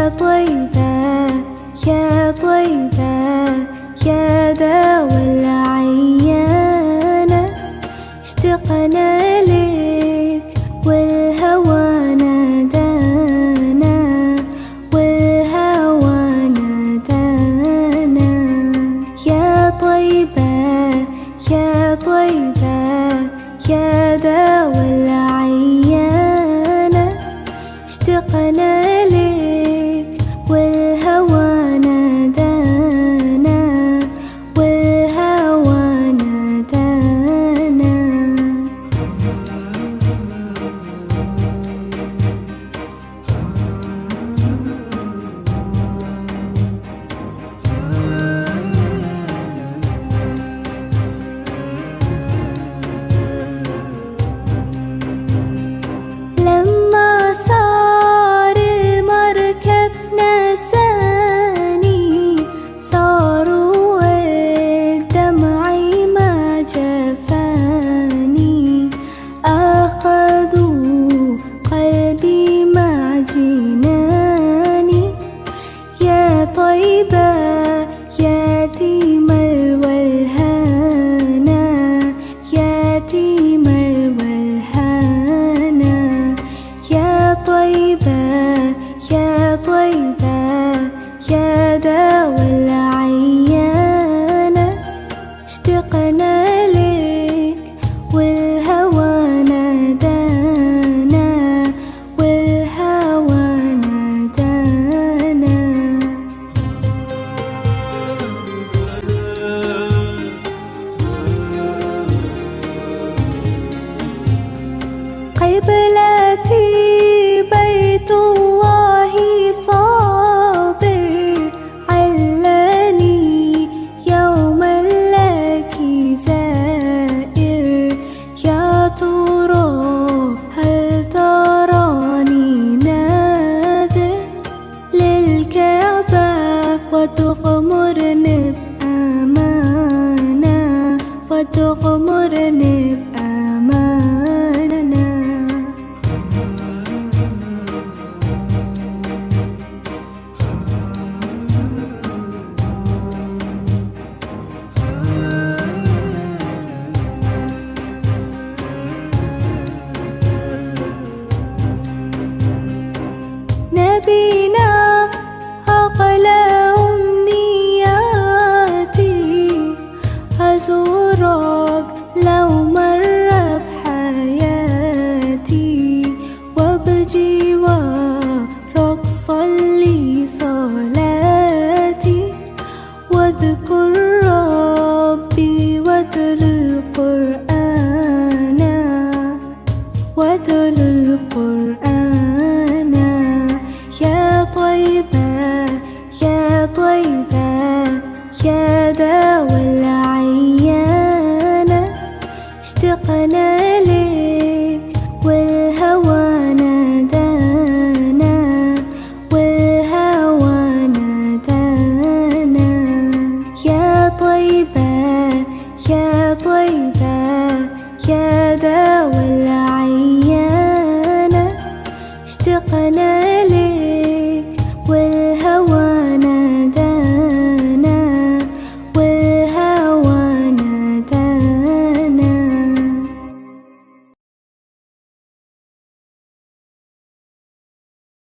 طيبة يا طيبة يا دوا العيانة، اشتقنا لك والهوى نادانا، والهوى نادانا. يا طيبة يا طيبة يا دوا العيانة، اشتقنا لك والهوى نادانا، والهوى نادانا. لما صار المركب نساني، صاروا والدمع ما جفاني، أخذوا قلبي مع جناني. يا طيبة يتيم الولهانا، يتيم الولهانا. يا طيبة يا طيبة يا دوا العيانة، اشتقنا لك والهوى نادانا، والهوى نادانا. قبلتي بيت الله صابر، علاني يوما لك زائر. يا ترى هل تراني ناذر للكعبة، وتغمرني بأمانة، وتغمرني بأمانة. نبينا أقلى أمنياتي، أزورك لو مر بحياتي، وبجوارك صلي صلاتي، واذكر ربي واتل القرآن، واتل القرآن. يا طيبة يا طيبة يا دوا العيانة، اشتقنا لك والهوى نادانا، والهوى نادانا. يا طيبة يا طيبة يا دوا العيانة، اشتقنا لك